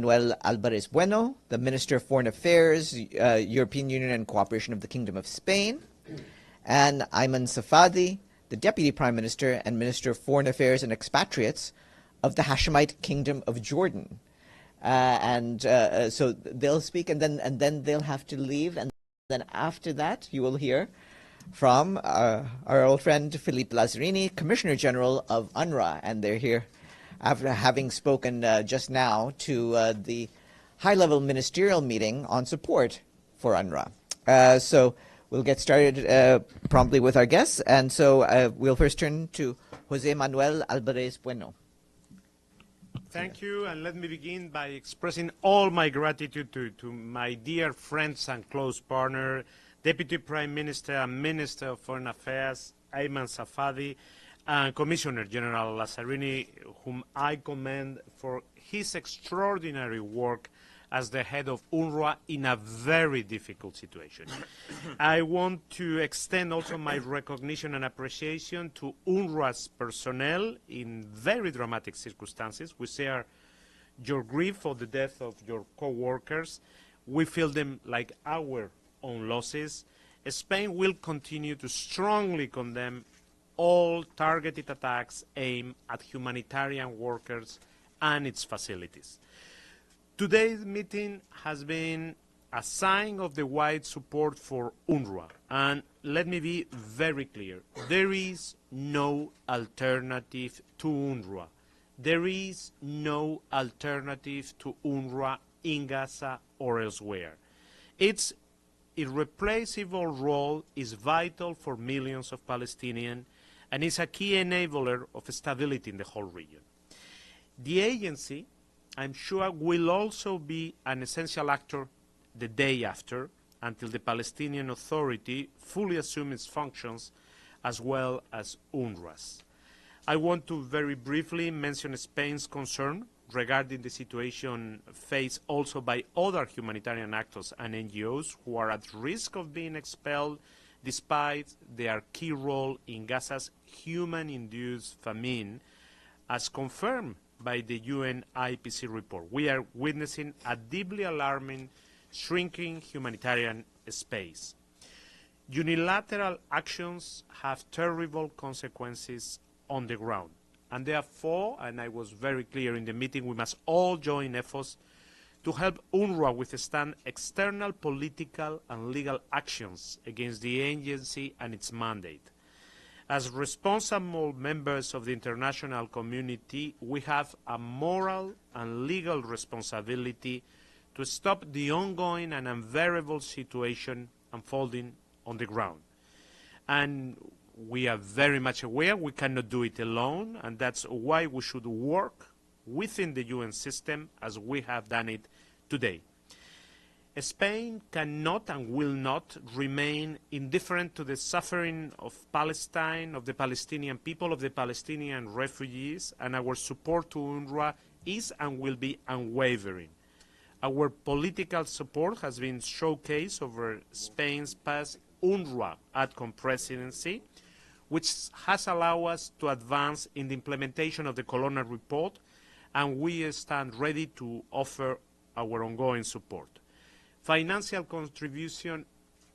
Manuel Albares Bueno, the Minister of Foreign Affairs, European Union and Cooperation of the Kingdom of Spain, and Ayman Safadi, the Deputy Prime Minister and Minister of Foreign Affairs and Expatriates of the Hashemite Kingdom of Jordan. So they'll speak, and then they'll have to leave, and then after that you will hear from our old friend Philippe Lazzarini, Commissioner General of UNRWA, and they're here after having spoken just now to the high-level ministerial meeting on support for UNRWA. So we'll get started promptly with our guests, and so we'll first turn to José Manuel Albares Bueno. Thank you, and let me begin by expressing all my gratitude to my dear friends and close partner, Deputy Prime Minister and Minister of Foreign Affairs, Ayman Safadi, and Commissioner General Lazzarini, whom I commend for his extraordinary work as the head of UNRWA in a very difficult situation. I want to extend also my recognition and appreciation to UNRWA's personnel in very dramatic circumstances. We share your grief for the death of your co-workers. We feel them like our own losses. Spain will continue to strongly condemn all targeted attacks aimed at humanitarian workers and its facilities. Today's meeting has been a sign of the wide support for UNRWA, and let me be very clear. There is no alternative to UNRWA. There is no alternative to UNRWA in Gaza or elsewhere. Its irreplaceable role is vital for millions of Palestinians and is a key enabler of stability in the whole region. The agency, I'm sure, will also be an essential actor the day after, until the Palestinian Authority fully assumes its functions, as well as UNRWA's. I want to very briefly mention Spain's concern regarding the situation faced also by other humanitarian actors and NGOs who are at risk of being expelled despite their key role in Gaza's human-induced famine, as confirmed by the UN IPC report. We are witnessing a deeply alarming shrinking humanitarian space. Unilateral actions have terrible consequences on the ground, and therefore, and I was very clear in the meeting, we must all join efforts to help UNRWA withstand external political and legal actions against the agency and its mandate. As responsible members of the international community, we have a moral and legal responsibility to stop the ongoing and unbearable situation unfolding on the ground. And we are very much aware we cannot do it alone, and that's why we should work within the UN system as we have done it today. Spain cannot and will not remain indifferent to the suffering of Palestine, of the Palestinian people, of the Palestinian refugees, and our support to UNRWA is and will be unwavering. Our political support has been showcased over Spain's past UNRWA ADCOM presidency, which has allowed us to advance in the implementation of the Colonna report, and we stand ready to offer our ongoing support. Financial contribution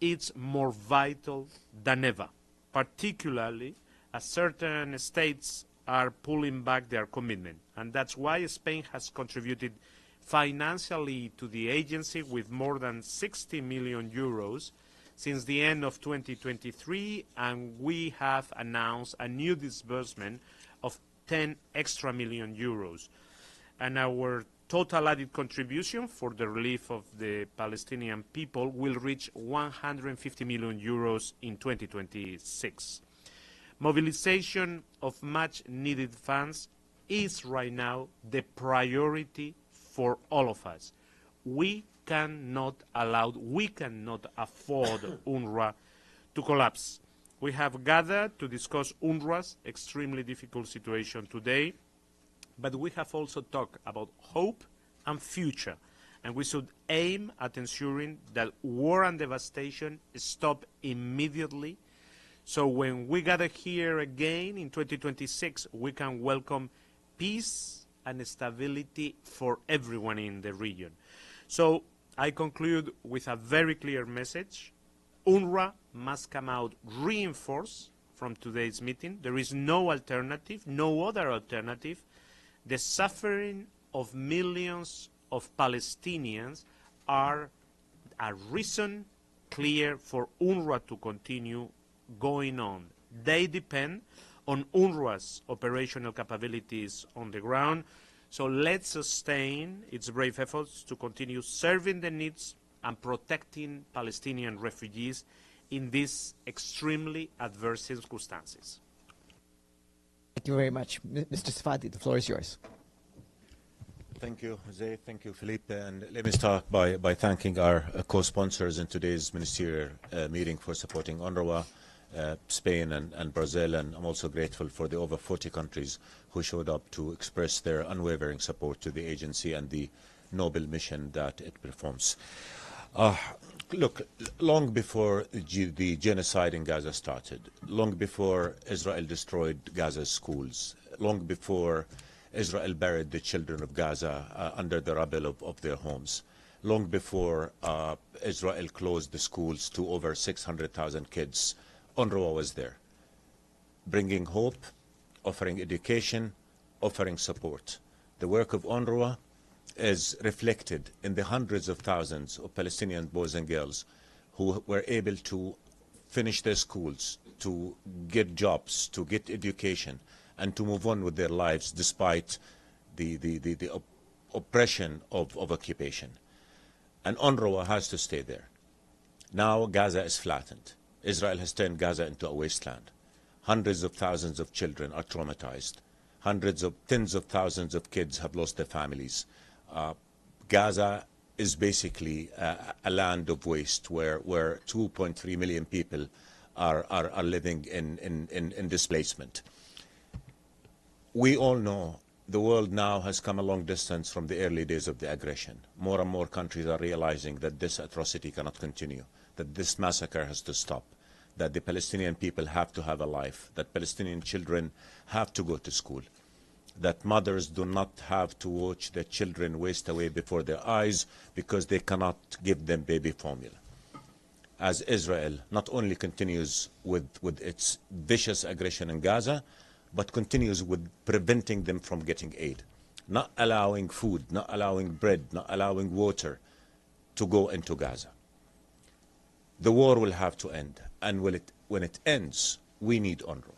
is more vital than ever, particularly as certain states are pulling back their commitment. And that's why Spain has contributed financially to the agency with more than 60 million euros since the end of 2023, and we have announced a new disbursement of 10 extra million euros. And our total added contribution for the relief of the Palestinian people will reach 150 million euros in 2026. Mobilization of much-needed funds is right now the priority for all of us. We cannot afford UNRWA to collapse. We have gathered to discuss UNRWA's extremely difficult situation today, but we have also talked about hope and future, and we should aim at ensuring that war and devastation stop immediately, so when we gather here again in 2026, we can welcome peace and stability for everyone in the region. So I conclude with a very clear message. UNRWA must come out reinforced from today's meeting. There is no alternative, no other alternative. The suffering of millions of Palestinians are a reason clear for UNRWA to continue going on. They depend on UNRWA's operational capabilities on the ground. So let's sustain its brave efforts to continue serving the needs and protecting Palestinian refugees in these extremely adverse circumstances. Thank you very much. Mr. Safadi, the floor is yours. Thank you, José. Thank you, Philippe. And let me start by thanking our co-sponsors in today's ministerial meeting for supporting UNRWA, Spain and Brazil. And I'm also grateful for the over 40 countries who showed up to express their unwavering support to the agency and the noble mission that it performs. Look, long before the genocide in Gaza started, long before Israel destroyed Gaza's schools, long before Israel buried the children of Gaza under the rubble of their homes, long before Israel closed the schools to over 600,000 kids, UNRWA was there, bringing hope, offering education, offering support. The work of UNRWA is reflected in the hundreds of thousands of Palestinian boys and girls who were able to finish their schools, to get jobs, to get education, and to move on with their lives despite the oppression of occupation. And UNRWA has to stay there. Now Gaza is flattened. Israel has turned Gaza into a wasteland. Hundreds of thousands of children are traumatized. Tens of thousands of kids have lost their families. Gaza is basically a land of waste where 2.3 million people are living in displacement. We all know the world now has come a long distance from the early days of the aggression. More and more countries are realizing that this atrocity cannot continue, that this massacre has to stop, that the Palestinian people have to have a life, that Palestinian children have to go to school, that mothers do not have to watch their children waste away before their eyes because they cannot give them baby formula. As Israel not only continues with its vicious aggression in Gaza, but continues with preventing them from getting aid, not allowing food, not allowing bread, not allowing water to go into Gaza. The war will have to end, and when it ends, we need UNRWA.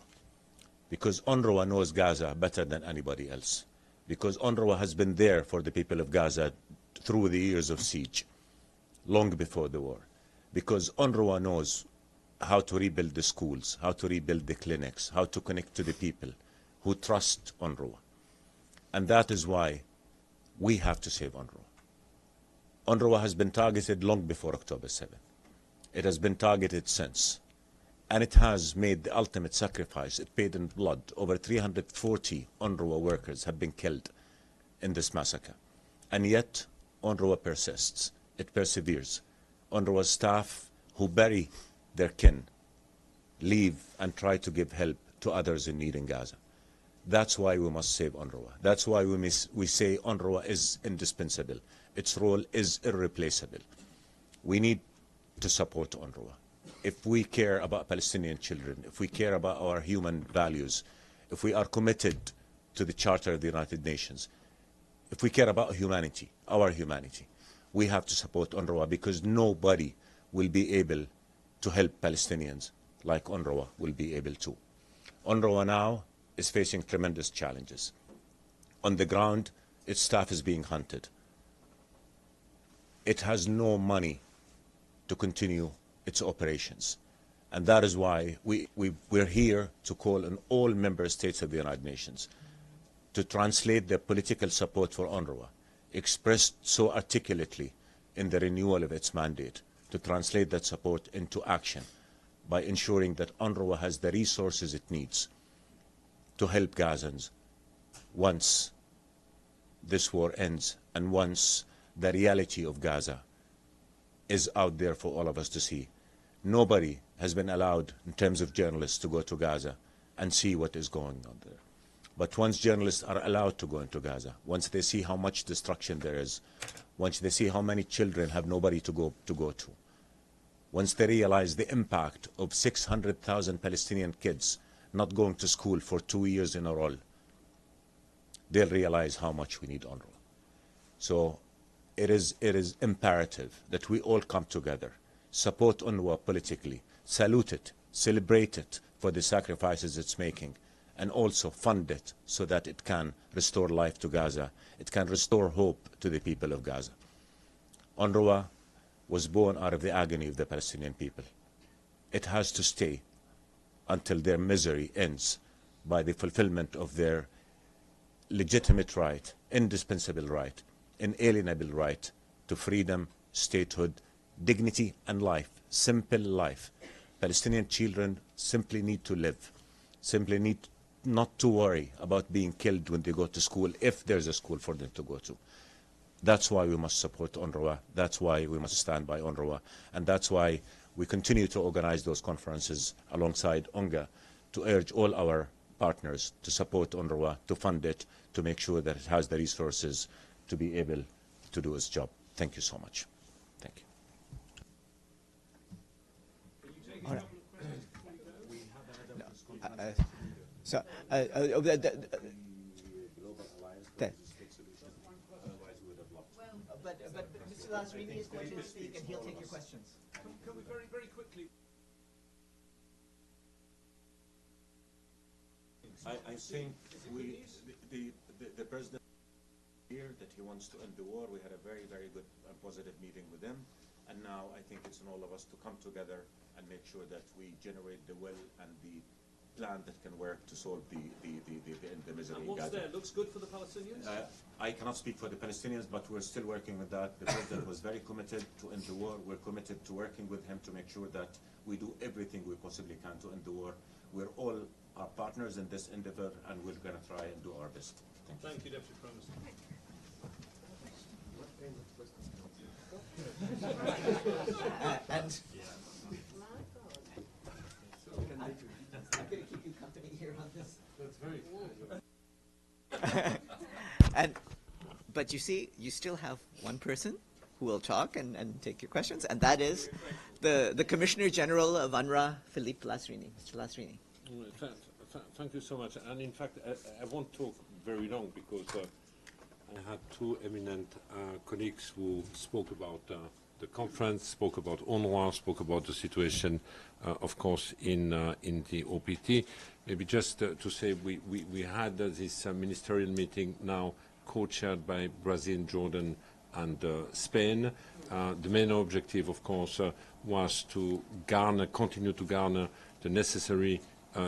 Because UNRWA knows Gaza better than anybody else. Because UNRWA has been there for the people of Gaza through the years of siege, long before the war. Because UNRWA knows how to rebuild the schools, how to rebuild the clinics, how to connect to the people who trust UNRWA. And that is why we have to save UNRWA. UNRWA has been targeted long before October 7th. It has been targeted since. And it has made the ultimate sacrifice. It paid in blood. Over 340 UNRWA workers have been killed in this massacre. And yet, UNRWA persists. It perseveres. UNRWA staff who bury their kin leave and try to give help to others in need in Gaza. That's why we must save UNRWA. That's why we say UNRWA is indispensable. Its role is irreplaceable. We need to support UNRWA. If we care about Palestinian children, if we care about our human values, if we are committed to the Charter of the United Nations, if we care about humanity, our humanity, we have to support UNRWA because nobody will be able to help Palestinians like UNRWA will be able to. UNRWA now is facing tremendous challenges. On the ground, its staff is being hunted. It has no money to continue its operations. And that is why we're here to call on all member states of the United Nations to translate their political support for UNRWA, expressed so articulately in the renewal of its mandate, to translate that support into action by ensuring that UNRWA has the resources it needs to help Gazans once this war ends and once the reality of Gaza is out there for all of us to see. Nobody has been allowed, in terms of journalists, to go to Gaza and see what is going on there. But once journalists are allowed to go into Gaza, once they see how much destruction there is, once they see how many children have nobody to go to, once they realize the impact of 600,000 Palestinian kids not going to school for 2 years in a row, they'll realize how much we need UNRWA. So it is imperative that we all come together, support UNRWA politically, salute it, celebrate it for the sacrifices it's making, and also fund it so that it can restore life to Gaza. It can restore hope to the people of Gaza. UNRWA was born out of the agony of the Palestinian people. It has to stay until their misery ends by the fulfillment of their legitimate right, indispensable right, inalienable right to freedom, statehood, dignity and life, simple life. Palestinian children simply need to live, simply need not to worry about being killed when they go to school, if there's a school for them to go to. That's why we must support UNRWA. That's why we must stand by UNRWA. And that's why we continue to organize those conferences alongside UNGA to urge all our partners to support UNRWA, to fund it, to make sure that it has the resources to be able to do its job. Thank you so much. Thank you. All right. But Mr. Lazzarini is going to speak and he'll take your questions. Can we very quickly? I think the president here that he wants to end the war. We had a very good and positive meeting with him, and now I think it's on all of us to come together and make sure that we generate the will and the plan that can work to solve the misery in What's Gaza. there? Looks good for the Palestinians? I cannot speak for the Palestinians, but we're still working with that. The president was very committed to end the war. We're committed to working with him to make sure that we do everything we possibly can to end the war. We're all our partners in this endeavor, and we're going to try and do our best. Thank you, Deputy Prime Minister. And I'm going to keep you company here on this. That's very But you see, you still have one person who will talk and take your questions, and that is the Commissioner General of UNRWA, Philippe Lazzarini. Mr. Lazzarini. Thank you so much. And in fact, I won't talk very long because I had two eminent colleagues who spoke about the conference, spoke about UNRWA, spoke about the situation, of course, in the OPT. Maybe just to say we had this ministerial meeting now co-chaired by Brazil, Jordan, and Spain. The main objective, of course, was to continue to garner the necessary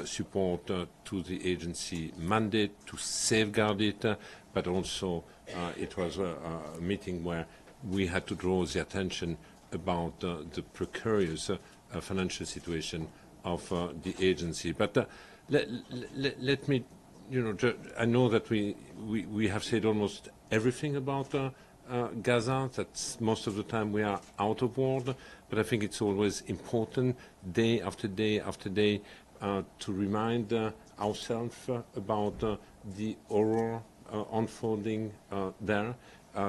support to the agency mandate, to safeguard it, but also it was a meeting where we had to draw the attention about the precarious financial situation of the agency. But let me, I know that we have said almost everything about Gaza, that most of the time we are out of word, but I think it's always important, day after day after day, to remind ourselves about the horror unfolding there,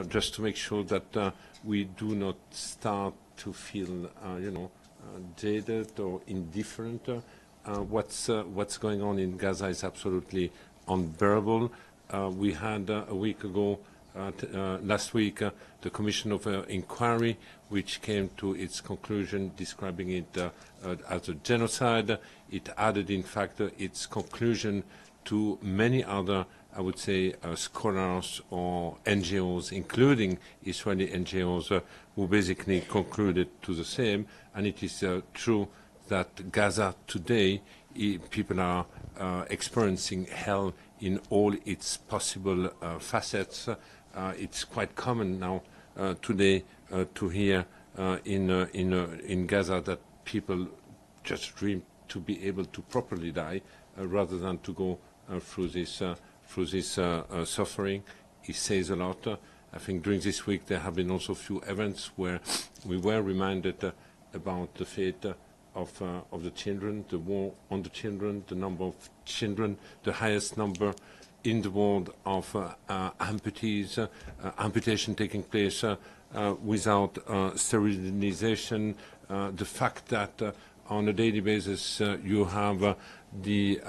just to make sure that we do not start to feel, jaded or indifferent. What's going on in Gaza is absolutely unbearable. We had a week ago, last week, the Commission of Inquiry, which came to its conclusion describing it as a genocide. It added, in fact, its conclusion to many other, I would say, scholars or NGOs, including Israeli NGOs, who basically concluded to the same. And it is true that Gaza today, people are experiencing hell in all its possible facets. It's quite common now today to hear in Gaza that people just dream to be able to properly die rather than to go through this suffering. It says a lot. I think during this week there have been also a few events where we were reminded about the fate of the children, the war on the children, the number of children, the highest number in the world of amputees, amputation taking place without sterilization, the fact that on a daily basis you have the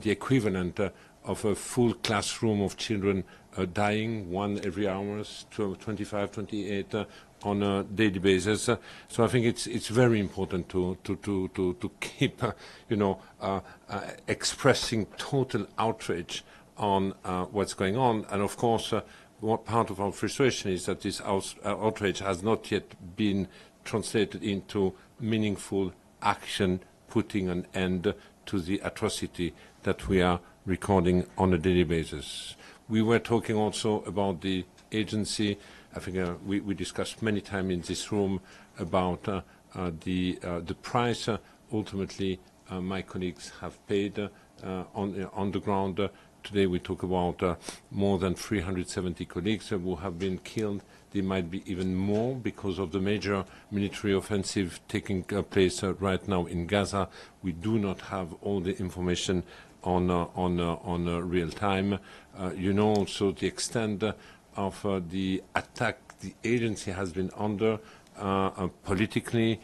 equivalent of a full classroom of children dying, one every hour, 25, 28 on a daily basis. So I think it's very important to keep, expressing total outrage on what's going on. And of course, what part of our frustration is that this outrage has not yet been translated into meaningful action, putting an end to the atrocity that we are recording on a daily basis. We were talking also about the agency. I think we discussed many times in this room about the price ultimately my colleagues have paid on the ground. Today we talk about more than 370 colleagues who have been killed. There might be even more because of the major military offensive taking place right now in Gaza. We do not have all the information on real time. Also the extent of the attack the agency has been under politically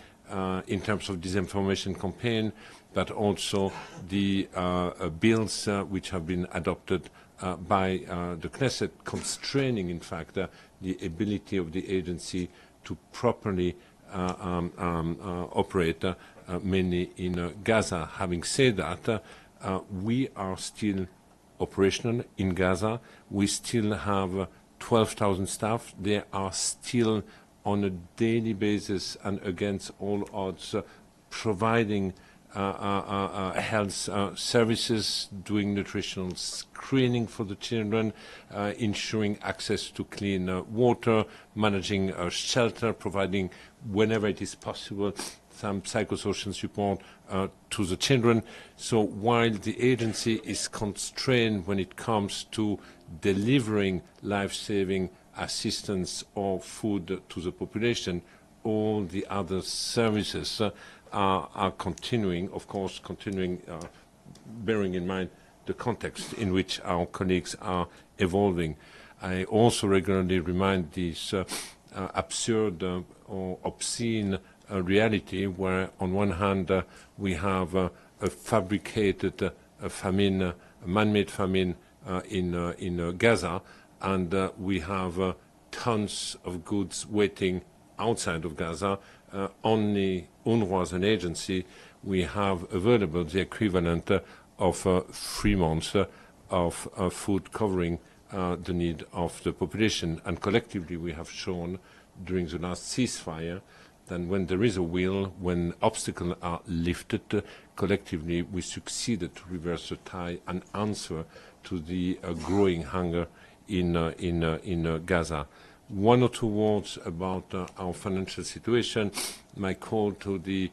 in terms of disinformation campaign, but also the bills which have been adopted by the Knesset, constraining, in fact, the ability of the agency to properly operate, mainly in Gaza. Having said that, we are still operational in Gaza. We still have 12,000 staff. They are still on a daily basis and against all odds providing health services, doing nutritional screening for the children, ensuring access to clean water, managing shelter, providing, whenever it is possible, some psychosocial support to the children. So while the agency is constrained when it comes to delivering life-saving assistance or food to the population, all the other services are continuing, of course, bearing in mind the context in which our colleagues are evolving. I also regularly remind this absurd or obscene reality where, on one hand, we have a fabricated famine, a man-made famine in Gaza, and we have tons of goods waiting outside of Gaza. Only UNRWA as an agency, we have available the equivalent of 3 months of food covering the need of the population. And collectively, we have shown during the last ceasefire that when there is a will, when obstacles are lifted, collectively we succeeded to reverse the tide and answer to the growing hunger in Gaza. One or two words about our financial situation. My call to the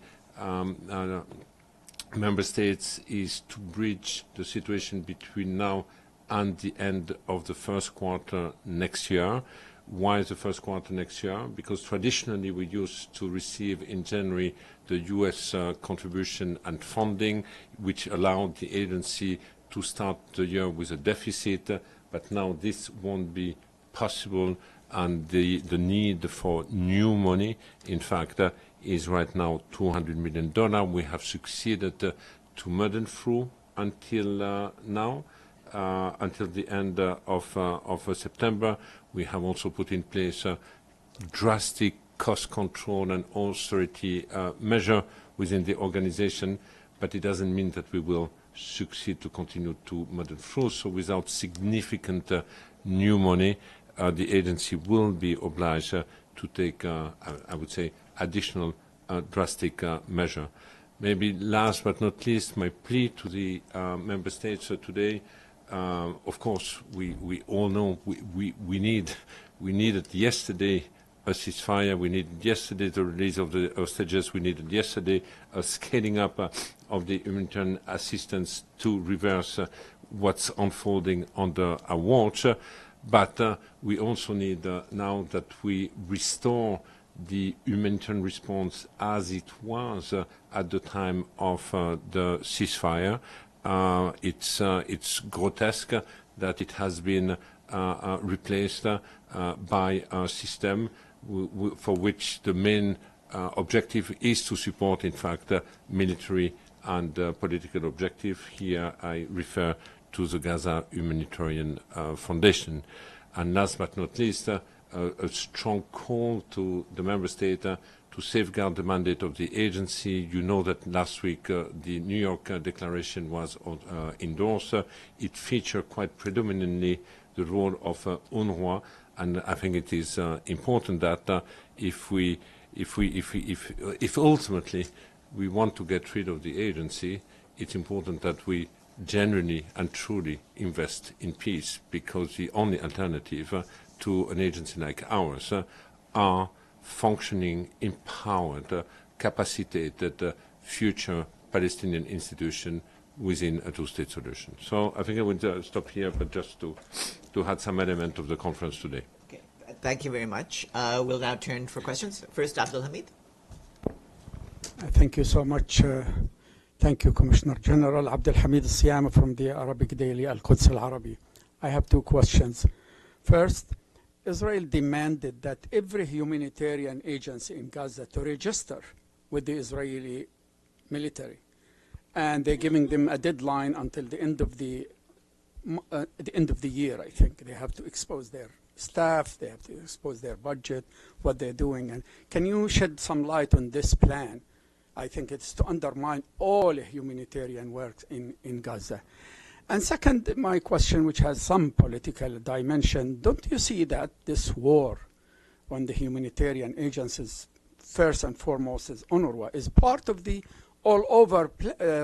member states is to bridge the situation between now and the end of the first quarter next year. Why the first quarter next year? Because traditionally we used to receive in January the US contribution and funding, which allowed the agency to start the year with a deficit, but now this won't be possible, and the need for new money, in fact, is right now $200 million. We have succeeded to muddle through until now, until the end of September. We have also put in place a drastic cost control and austerity measure within the organization, but it doesn't mean that we will succeed to continue to muddle through. So without significant new money, the agency will be obliged to take, I would say, additional drastic measure. Maybe last but not least, my plea to the member states today. Of course, we all know we needed yesterday a ceasefire. We needed yesterday the release of the hostages. We needed yesterday a scaling up of the humanitarian assistance to reverse what's unfolding under our watch. But we also need now that we restore the humanitarian response as it was at the time of the ceasefire. It's grotesque that it has been replaced by a system for which the main objective is to support, in fact, military and political objective. Here I refer to the Gaza Humanitarian Foundation. And last but not least, a strong call to the Member State to safeguard the mandate of the agency. You know that last week the New York Declaration was endorsed. It featured quite predominantly the role of UNRWA, and I think it is important that if ultimately we want to get rid of the agency, it's important that we genuinely and truly invest in peace, because the only alternative to an agency like ours are functioning, empowered, capacitated future Palestinian institution within a two-state solution. So I think I would stop here, but just to add some element of the conference today. Okay. Thank you very much. We'll now turn for questions. First, Abdul Hamid. Thank you so much. Thank you, Commissioner General. Abdul Hamid Siyama from the Arabic daily Al-Quds Al-Arabi. I have two questions. First, Israel demanded that every humanitarian agency in Gaza to register with the Israeli military, and they're giving them a deadline until the end of the year. I think they have to expose their staff, they have to expose their budget, what they're doing. And can you shed some light on this plan? I think it's to undermine all humanitarian work in Gaza. And second, my question, which has some political dimension, don't you see that this war on the humanitarian agencies, first and foremost is UNRWA, is part of the all-over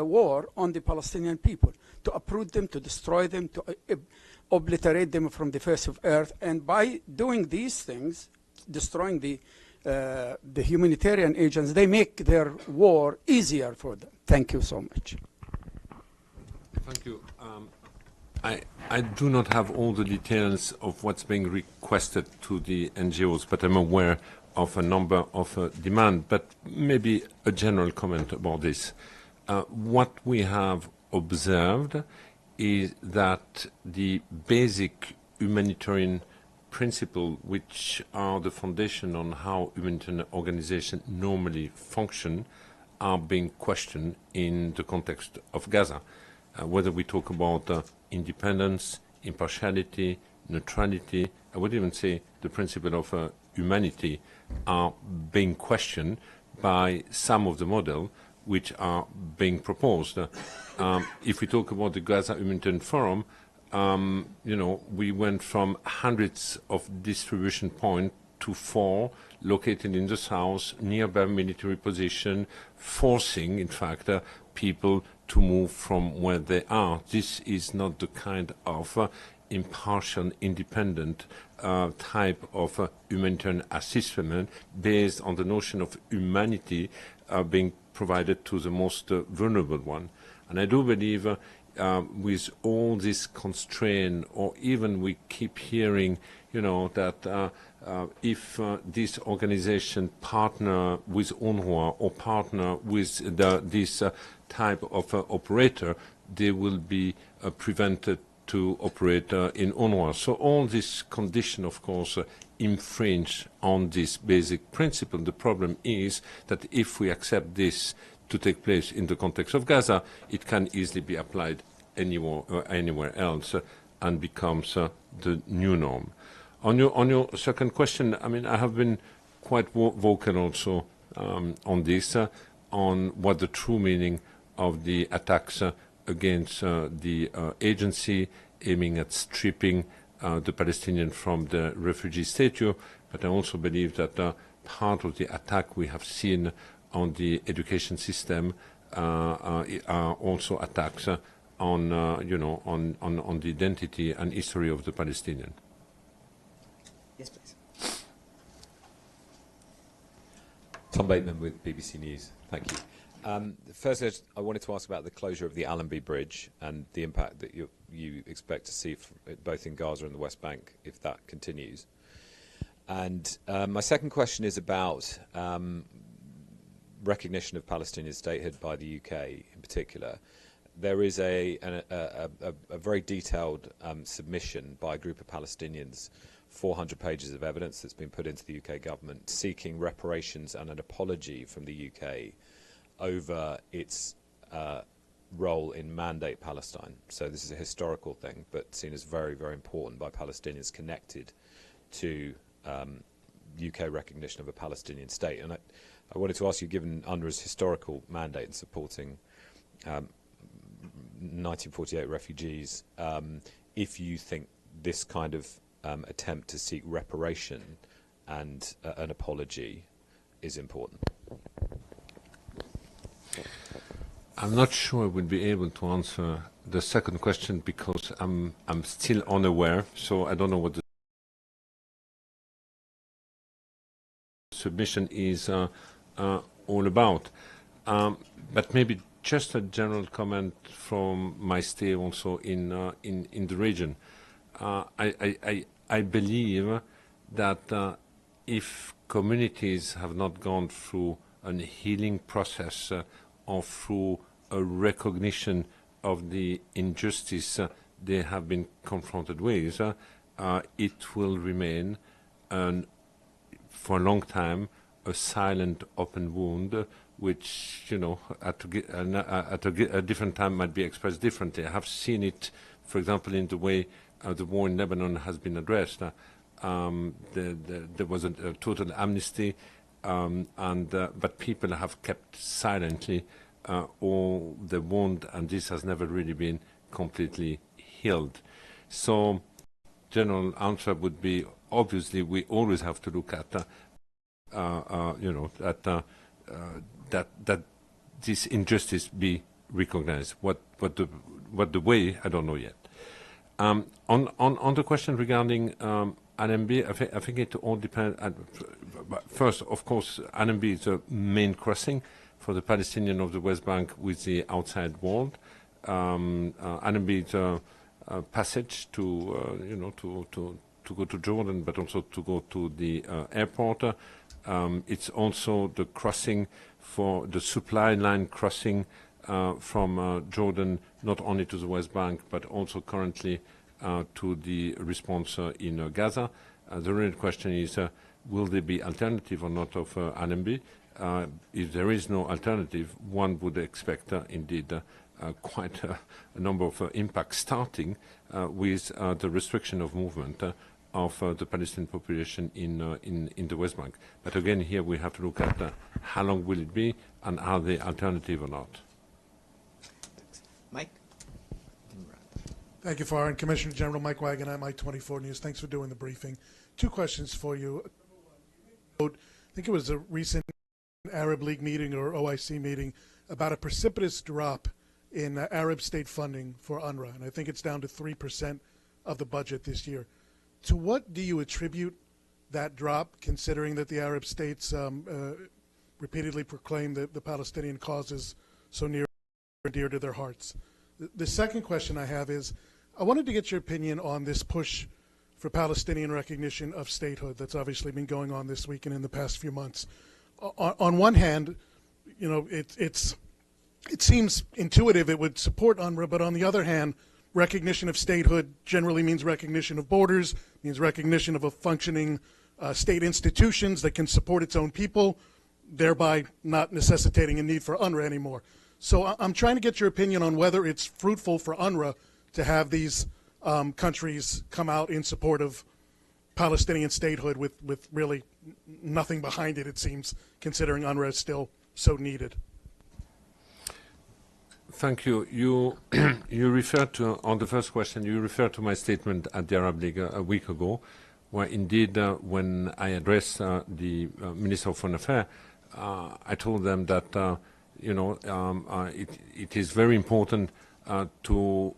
war on the Palestinian people, to uproot them, to destroy them, to obliterate them from the face of earth? And by doing these things, destroying the humanitarian agents, they make their war easier for them. Thank you so much. Thank you. I do not have all the details of what's being requested to the NGOs, but I'm aware of a number of demands. But maybe a general comment about this. What we have observed is that the basic humanitarian principles, which are the foundation on how humanitarian organizations normally function, are being questioned in the context of Gaza. Whether we talk about independence, impartiality, neutrality, I would even say the principle of humanity are being questioned by some of the models which are being proposed. If we talk about the Gaza Humanitarian Forum, we went from hundreds of distribution points to 4 located in the south, nearby military position, forcing, in fact, people to move from where they are. This is not the kind of impartial, independent type of humanitarian assistance based on the notion of humanity being provided to the most vulnerable one. And I do believe with all this constraint, or even we keep hearing, that if this organization partner with UNRWA or partner with this type of operator, they will be prevented to operate in UNRWA. So all this condition, of course, infringe on this basic principle. The problem is that if we accept this to take place in the context of Gaza, it can easily be applied anywhere else and becomes the new norm. On your second question, I mean, I have been quite vocal also on this, on what the true meaning of the attacks against the agency, aiming at stripping the Palestinian from the refugee status. But I also believe that part of the attack we have seen on the education system are also attacks on the identity and history of the Palestinian. Yes, please. Tom Bateman with BBC News. Thank you. First, I wanted to ask about the closure of the Allenby Bridge and the impact that you expect to see both in Gaza and the West Bank if that continues. And my second question is about recognition of Palestinian statehood by the UK in particular. there is a very detailed submission by a group of Palestinians, 400 pages of evidence that's been put into the UK government, seeking reparations and an apology from the UK over its role in Mandate Palestine. So this is a historical thing, but seen as very, very important by Palestinians connected to UK recognition of a Palestinian state. And I wanted to ask you, given UNRWA's historical mandate in supporting 1948 refugees, if you think this kind of attempt to seek reparation and an apology is important. I'm not sure I will be able to answer the second question because I'm still unaware, so I don't know what the submission is all about. But maybe just a general comment from my stay also in the region. I believe that if communities have not gone through a healing process or through a recognition of the injustice they have been confronted with, it will remain, for a long time, a silent, open wound, which, you know, at a different time might be expressed differently. I have seen it, for example, in the way the war in Lebanon has been addressed. There was a total amnesty, but people have kept silently all the wound, and this has never really been completely healed. So, general answer would be, obviously, we always have to look at, that this injustice be recognized. What the way, I don't know yet. On the question regarding LMB, I think it all depends. First, of course, LMB is a main crossing for the Palestinian of the West Bank with the outside world. LMB is a passage to to go to Jordan, but also to go to the airport. It's also the crossing for the supply line crossing from Jordan, not only to the West Bank, but also currently to the response in Gaza. The real question is, will there be alternative or not of LMB? If there is no alternative, one would expect indeed quite a number of impacts, starting with the restriction of movement of the Palestinian population in the West Bank. But again, here we have to look at how long will it be and are they alternative or not. Mike? Thank you, Foreign Commissioner General Mike Wagon at Mike 24 News. Thanks for doing the briefing. Two questions for you. I think it was a recent Arab League meeting or OIC meeting about a precipitous drop in Arab state funding for UNRWA, and I think it's down to 3% of the budget this year. To what do you attribute that drop, considering that the Arab states repeatedly proclaim that the Palestinian cause is so near and dear to their hearts? The second question I have is, I wanted to get your opinion on this push for Palestinian recognition of statehood that's obviously been going on this week and in the past few months. On one hand, you know, it seems intuitive it would support UNRWA, but on the other hand, recognition of statehood generally means recognition of borders, means recognition of a functioning state institutions that can support its own people, thereby not necessitating a need for UNRWA anymore. So I'm trying to get your opinion on whether it's fruitful for UNRWA to have these countries come out in support of Palestinian statehood with really nothing behind it, it seems, considering UNRWA is still so needed. Thank you. You referred to, on the first question, you referred to my statement at the Arab League a week ago, where indeed when I addressed the Minister of Foreign Affairs, I told them that it is very important to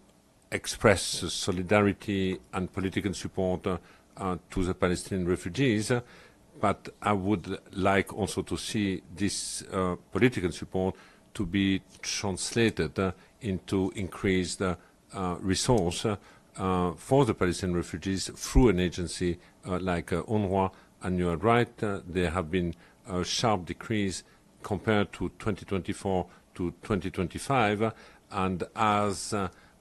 express solidarity and political support to the Palestinian refugees, but I would like also to see this political support to be translated into increased resource for the Palestinian refugees through an agency like UNRWA. And you are right, there have been a sharp decrease compared to 2024 to 2025, and as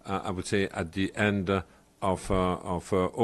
I would say at the end of August.